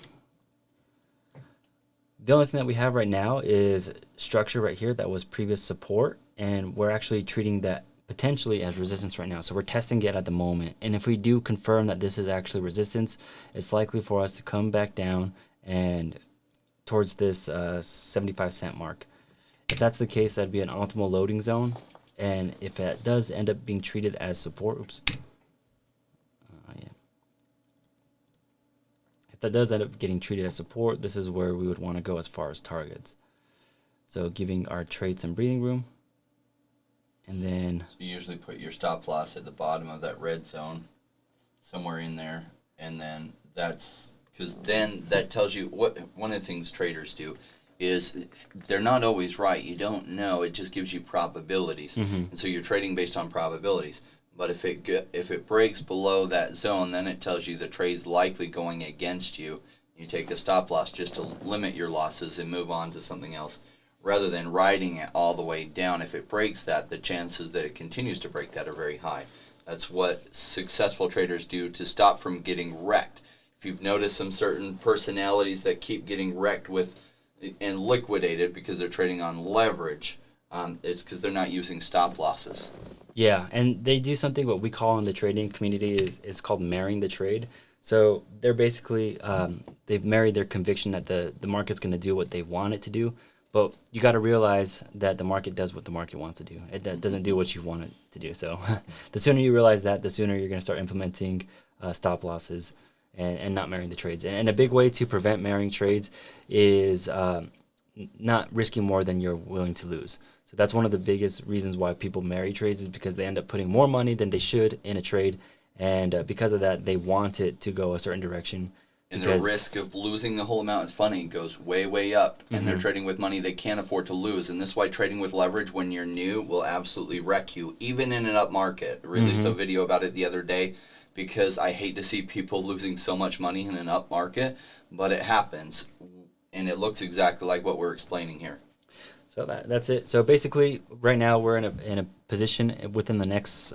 only thing that we have right now is structure right here that was previous support, and we're actually treating that potentially as resistance right now. So we're testing it at the moment. And if we do confirm that this is actually resistance, it's likely for us to come back down and towards this 75-cent mark. If that's the case, that'd be an optimal loading zone. And if it does end up being treated as support, if that does end up getting treated as support, this is where we would want to go as far as targets. So giving our trade some breathing room. And then so you usually put your stop loss at the bottom of that red zone, somewhere in there, and then that's because then that tells you what one of the things traders do is they're not always right. You don't know. It just gives you probabilities, and so you're trading based on probabilities. But if it breaks below that zone, then it tells you the trade's likely going against you. You take a stop loss just to limit your losses and move on to something else, rather than riding it all the way down. If it breaks that, the chances that it continues to break that are very high. That's what successful traders do to stop from getting wrecked. If you've noticed some certain personalities that keep getting wrecked with and liquidated because they're trading on leverage, it's because they're not using stop losses. Yeah, and they do something what we call in the trading community is called marrying the trade. So they're basically, they've married their conviction that the market's going to do what they want it to do. But you got to realize that the market does what the market wants to do. It doesn't do what you want it to do. So the sooner you realize that, the sooner you're going to start implementing stop losses and not marrying the trades. And a big way to prevent marrying trades is not risking more than you're willing to lose. So that's one of the biggest reasons why people marry trades, is because they end up putting more money than they should in a trade. And because of that, they want it to go a certain direction. And the risk of losing the whole amount is funny. It goes way, way up. And they're trading with money they can't afford to lose. And this is why trading with leverage when you're new will absolutely wreck you, even in an up market. I released a video about it the other day because I hate to see people losing so much money in an up market. But it happens. And it looks exactly like what we're explaining here. So that's it. So basically, right now we're in a position within the next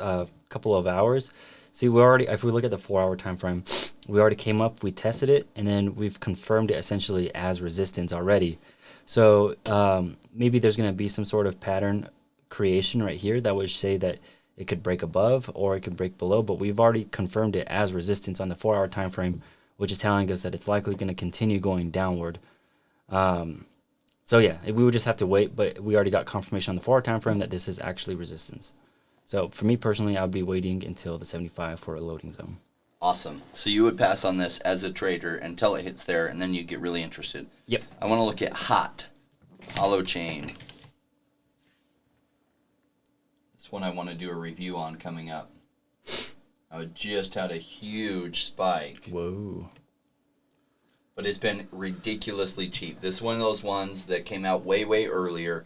couple of hours. See, if we look at the 4-hour time frame, we already came up, we tested it, and then we've confirmed it essentially as resistance already. So maybe there's going to be some sort of pattern creation right here that would say that it could break above or it could break below, but we've already confirmed it as resistance on the 4-hour time frame, which is telling us that it's likely going to continue going downward. So yeah, we would just have to wait, but we already got confirmation on the 4-hour time frame that this is actually resistance. So for me personally, I would be waiting until the 75 for a loading zone. Awesome. So you would pass on this as a trader until it hits there, and then you'd get really interested. Yep. I want to look at HOT, Hollow Chain. This one I want to do a review on coming up. I just had a huge spike. Whoa. But it's been ridiculously cheap. This is one of those ones that came out way, way earlier.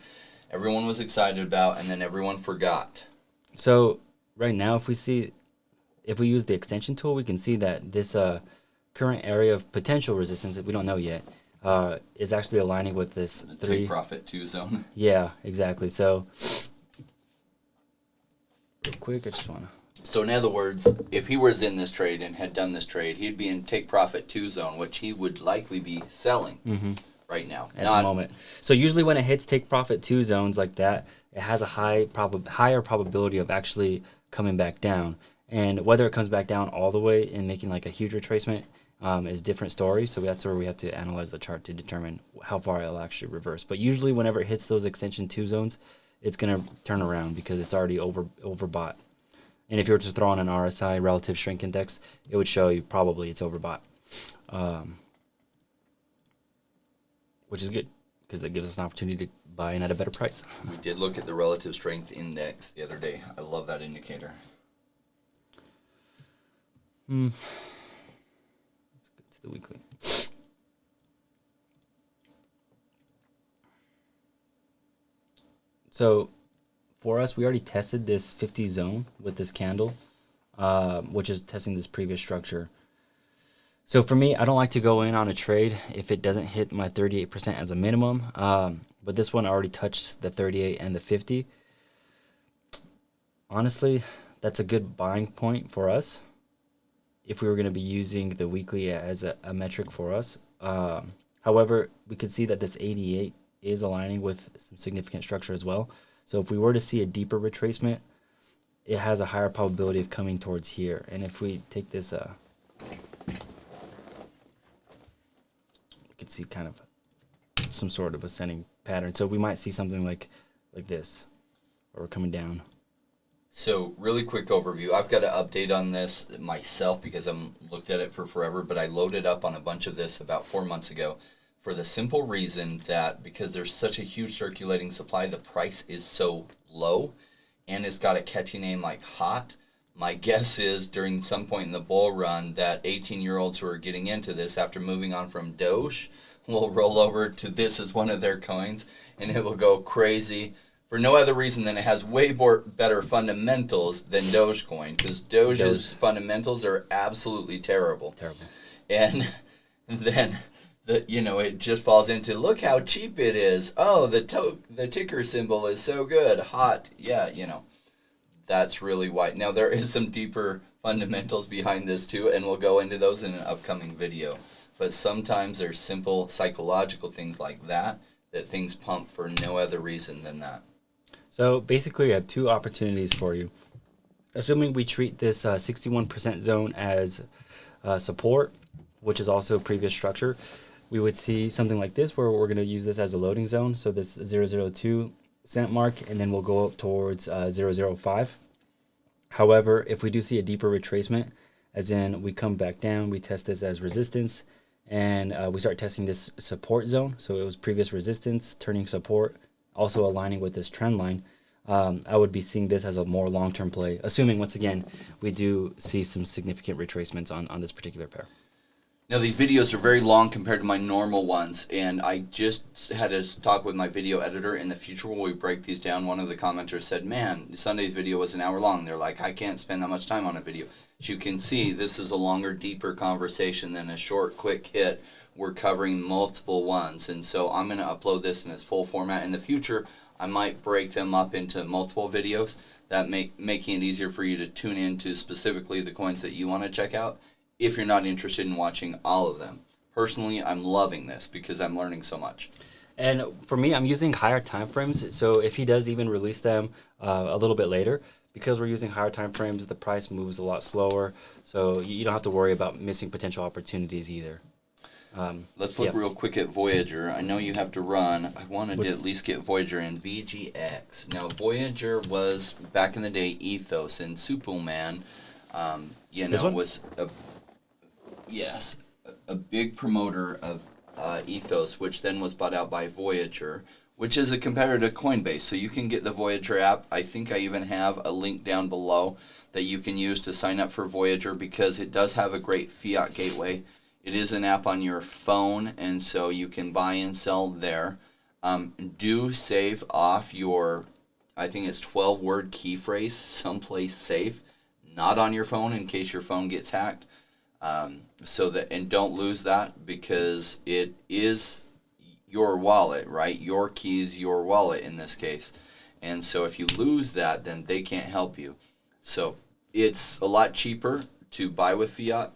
Everyone was excited about, and then everyone forgot. So right now, if we use the extension tool, we can see that this current area of potential resistance that we don't know yet is actually aligning with this Take profit 2 zone. Yeah, exactly. So real quick, I just want to. So in other words, if he was in this trade and had done this trade, he'd be in take profit 2 zone, which he would likely be selling right now. At the moment. So usually when it hits take profit 2 zones like that, it has a higher probability of actually coming back down. And whether it comes back down all the way and making like a huge retracement is a different story. So that's where we have to analyze the chart to determine how far it'll actually reverse. But usually whenever it hits those extension 2 zones, it's going to turn around because it's already overbought. And if you were to throw on an RSI, relative shrink index, it would show you probably it's overbought, which is good because that gives us an opportunity to buy in at a better price. We did look at the relative strength index the other day. I love that indicator. Let's go to the weekly. So for us, we already tested this 50 zone with this candle, which is testing this previous structure. So for me, I don't like to go in on a trade if it doesn't hit my 38% as a minimum. But this one already touched the 38 and the 50. Honestly, that's a good buying point for us if we were going to be using the weekly as a metric for us. However, we could see that this 88 is aligning with some significant structure as well. So if we were to see a deeper retracement, it has a higher probability of coming towards here. And if we take this, we could see kind of some sort of ascending pattern. So we might see something like this, or we're coming down. So really quick overview. I've got an update on this myself because I've looked at it for forever, but I loaded up on a bunch of this about 4 months ago for the simple reason that because there's such a huge circulating supply, the price is so low and it's got a catchy name like hot. My guess is during some point in the bull run that 18-year-olds who are getting into this after moving on from Doge will roll over to this as one of their coins and it will go crazy for no other reason than it has way more better fundamentals than Dogecoin because Doge's fundamentals are absolutely terrible. And then it just falls into, look how cheap it is. Oh, the ticker symbol is so good. Hot. Yeah, that's really why. Now, there is some deeper fundamentals behind this, too, and we'll go into those in an upcoming video. But sometimes there's simple psychological things like that things pump for no other reason than that. So, basically, I have 2 opportunities for you. Assuming we treat this 61% zone as support, which is also previous structure, we would see something like this where we're going to use this as a loading zone. So this 002 cent mark, and then we'll go up towards 005. However, if we do see a deeper retracement, as in we come back down, we test this as resistance, and we start testing this support zone. So it was previous resistance, turning support, also aligning with this trend line. I would be seeing this as a more long-term play, assuming, once again, we do see some significant retracements on this particular pair. Now, these videos are very long compared to my normal ones, and I just had to talk with my video editor. In the future, when we break these down, one of the commenters said, man, Sunday's video was an hour long. They're like, I can't spend that much time on a video. As you can see, this is a longer, deeper conversation than a short, quick hit. We're covering multiple ones, and so I'm going to upload this in its full format. In the future, I might break them up into multiple videos, that making it easier for you to tune into specifically the coins that you want to check out, if you're not interested in watching all of them. Personally, I'm loving this because I'm learning so much. And for me, I'm using higher time frames. So if he does even release them a little bit later, because we're using higher time frames, the price moves a lot slower. So you don't have to worry about missing potential opportunities either. Let's look real quick at Voyager. I know you have to run. I wanted to at least get Voyager and VGX. Now, Voyager was, back in the day, Ethos, and Superman, was a big promoter of Ethos, which then was bought out by Voyager, which is a competitor to Coinbase. So you can get the Voyager app. I think I even have a link down below that you can use to sign up for Voyager because it does have a great fiat gateway. It is an app on your phone, and so you can buy and sell there. Do save off your, I think it's 12-word key phrase someplace safe, not on your phone in case your phone gets hacked. And don't lose that, because it is your wallet, right? Your key is your wallet in this case. And so if you lose that, then they can't help you. So it's a lot cheaper to buy with fiat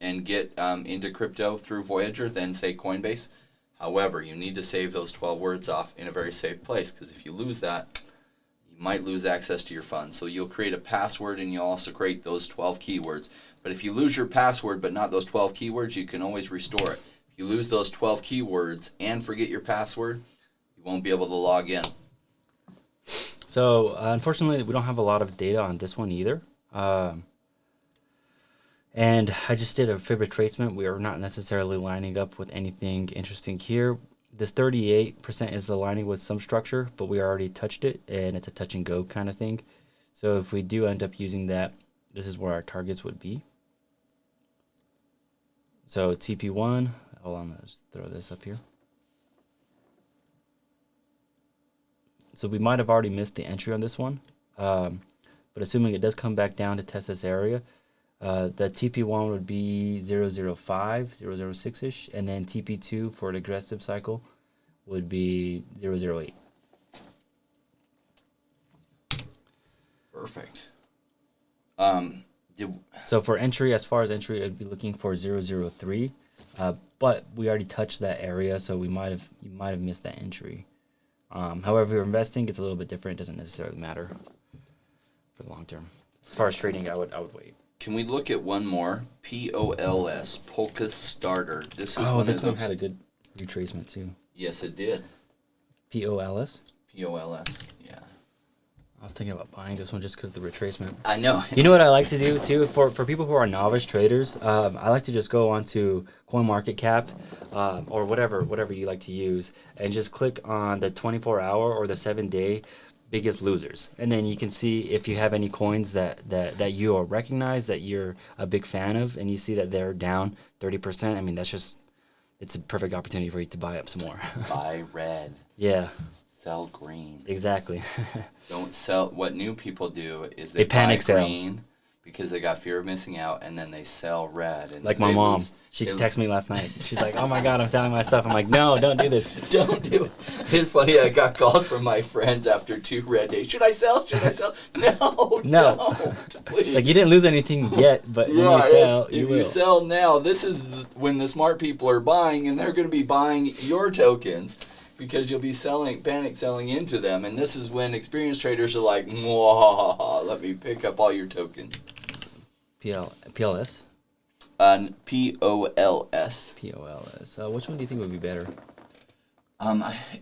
and get into crypto through Voyager than, say, Coinbase. However, you need to save those 12 words off in a very safe place, because if you lose that, you might lose access to your funds. So you'll create a password, and you'll also create those 12 keywords. But if you lose your password but not those 12 keywords, you can always restore it. If you lose those 12 keywords and forget your password, you won't be able to log in. So unfortunately, we don't have a lot of data on this one either. And I just did a fib retracement. We are not necessarily lining up with anything interesting here. This 38% is aligning with some structure, but we already touched it, and it's a touch and go kind of thing. So if we do end up using that, this is where our targets would be. So TP1, hold on, let's throw this up here. So we might have already missed the entry on this one, but assuming it does come back down to test this area, the TP1 would be 005, 006-ish, and then TP2 for an aggressive cycle would be 008. Perfect. So for entry, as far as entry, I'd be looking for 003, but we already touched that area, so you might have missed that entry. However, if you're investing, it's a little bit different. It doesn't necessarily matter for the long term. As far as trading, I would wait. Can we look at one more? POLS, Polkastarter. This is this one had a good retracement too. Yes, it did. POLS? POLS, yeah. I was thinking about buying this one just because of the retracement. I know. You know what I like to do too? For people who are novice traders, I like to just go onto CoinMarketCap or whatever you like to use, and just click on the 24-hour or the 7-day biggest losers, and then you can see if you have any coins that you recognize that you're a big fan of, and you see that they're down 30%. I mean, it's a perfect opportunity for you to buy up some more. Buy red. Yeah. Sell green. Exactly. Don't sell. What new people do is they panic buy green because they got fear of missing out, and then they sell red. And like my mom. She texted me last night. She's like, "Oh my God, I'm selling my stuff." I'm like, "No, don't do this. Don't do it." It's funny. I got calls from my friends after 2 red days. Should I sell? Should I sell? No. Don't. Please. It's like you didn't lose anything yet, but when you sell, if you sell now, this is when the smart people are buying, and they're going to be buying your tokens, because you'll be panic selling into them, and this is when experienced traders are like, let me pick up all your tokens. PLS? POLS. POLS. Which one do you think would be better?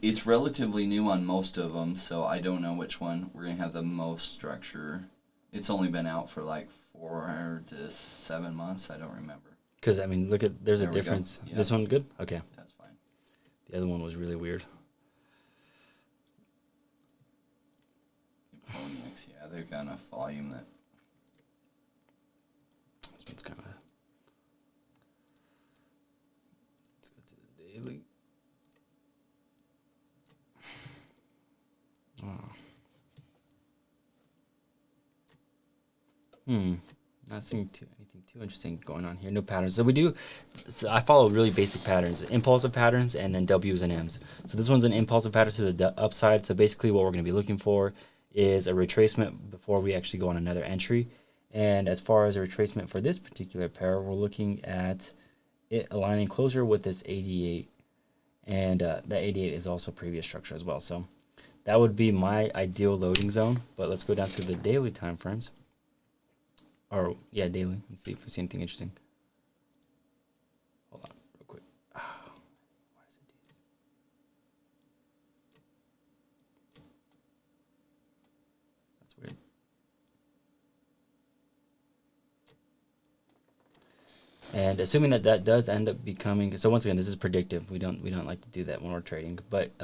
It's relatively new on most of them, so I don't know which one we're going to have the most structure. It's only been out for like 4 to 7 months. I don't remember. Because, I mean, look at, there's a difference. Yeah. This one good? Okay. That's fine. The other one was really weird. Yeah, they've got enough volume that... This one's kind of... Let's go to the daily. Not seeing anything too interesting going on here. No patterns. So I follow really basic patterns, impulsive patterns, and then W's and M's. So this one's an impulsive pattern to the upside. So basically what we're going to be looking for is a retracement before we actually go on another entry. And as far as a retracement for this particular pair, we're looking at it aligning closer with this 88. And that 88 is also previous structure as well. So that would be my ideal loading zone. But let's go down to the daily time frames. Daily. Let's see if we see anything interesting. Hold on, real quick. Why does it do this? That's weird. And assuming that does end up becoming, so once again, this is predictive. We don't like to do that when we're trading, but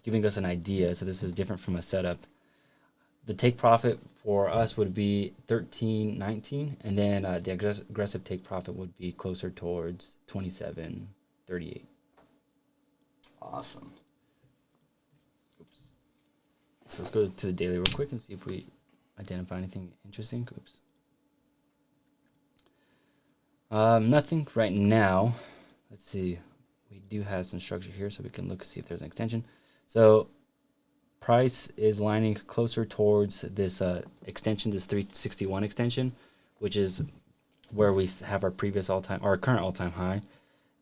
giving us an idea. So this is different from a setup. the take profit for us would be 13.19, and then the aggressive take profit would be closer towards 27.38. Awesome. Oops. So let's go to the daily real quick and see if we identify anything interesting. Oops. Nothing right now. Let's see. We do have some structure here, so we can look and see if there's an extension. So price is lining closer towards this extension, this 361 extension, which is where we have our previous all-time, our current all-time high,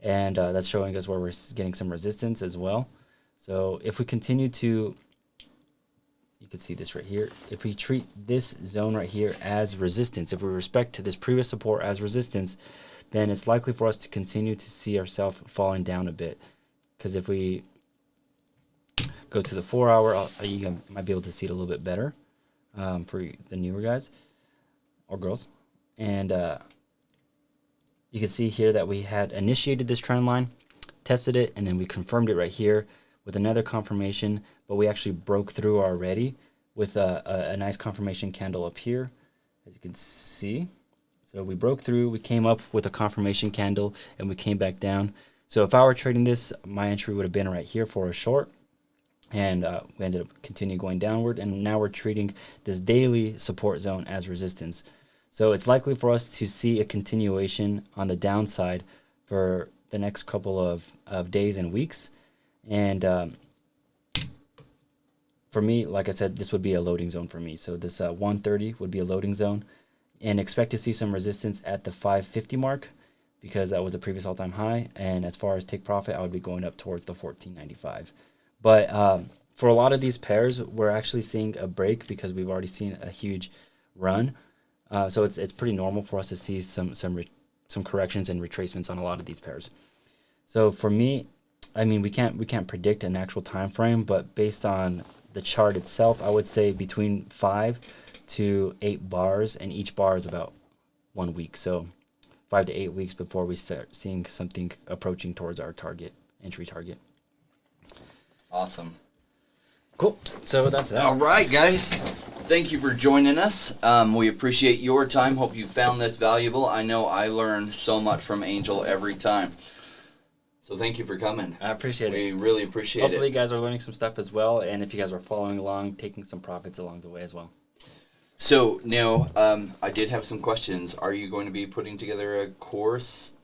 and that's showing us where we're getting some resistance as well. So if we continue to, you can see this right here, if we treat this zone right here as resistance, if we respect this previous support as resistance, then it's likely for us to continue to see ourselves falling down a bit. Because if we go to the 4 hour, you might be able to see it a little bit better for the newer guys or girls. And you can see here that we had initiated this trend line, tested it, and then we confirmed it right here with another confirmation, but we actually broke through already with a nice confirmation candle up here, as you can see. So we broke through, we came up with a confirmation candle, and we came back down. So if I were trading this, my entry would have been right here for a short, and we ended up continuing going downward, and now we're treating this daily support zone as resistance. So it's likely for us to see a continuation on the downside for the next couple of days and weeks. And for me, like I said, this would be a loading zone for me. So this 130 would be a loading zone, and expect to see some resistance at the 550 mark because that was the previous all-time high. And as far as take profit, I would be going up towards the 1495. But for a lot of these pairs, we're actually seeing a break because we've already seen a huge run. So it's pretty normal for us to see some corrections and retracements on a lot of these pairs. So for me, I mean, we can't predict an actual time frame, but based on the chart itself, I would say between 5 to 8 bars, and each bar is about 1 week. So 5 to 8 weeks before we start seeing something approaching towards our entry target. Awesome. Cool. So that's that. All right, guys. Thank you for joining us. We appreciate your time. Hope you found this valuable. I know I learn so much from Angel every time. So thank you for coming. I appreciate it. We really appreciate Hopefully it. you guys are learning some stuff as well, and if you guys are following along, taking some profits along the way as well. So now, I did have some questions. Are you going to be putting together a course?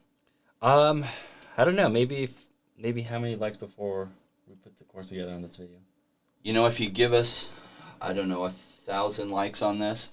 I don't know. Maybe how many likes before we put the course together on this video? You know, if you give us, I don't know, 1,000 likes on this.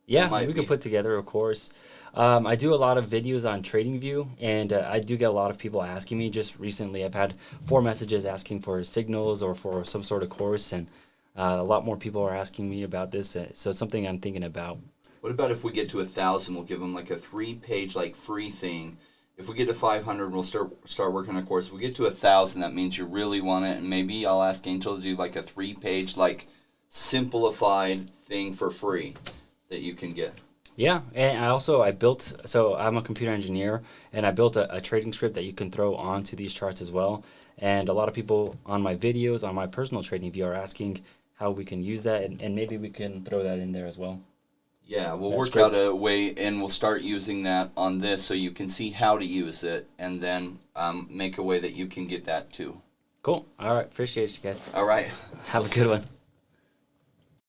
Yeah, we could put together a course. I do a lot of videos on TradingView, and I do get a lot of people asking me. Just recently, I've had 4 messages asking for signals or for some sort of course, and a lot more people are asking me about this. So it's something I'm thinking about. What about if we get to 1,000, we'll give them like a 3-page like free thing. If we get to 500, we'll start working on a course. If we get to 1,000, that means you really want it, and maybe I'll ask Angel to do like a 3-page like simplified thing for free that you can get. Yeah, and I built, so I'm a computer engineer, and I built a trading script that you can throw onto these charts as well. And a lot of people on my videos, on my personal trading view, are asking how we can use that, and maybe we can throw that in there as well. Yeah, we'll work out a way, and we'll start using that on this so you can see how to use it, and then make a way that you can get that too. Cool. All right. Appreciate you guys. All right. Have a good one.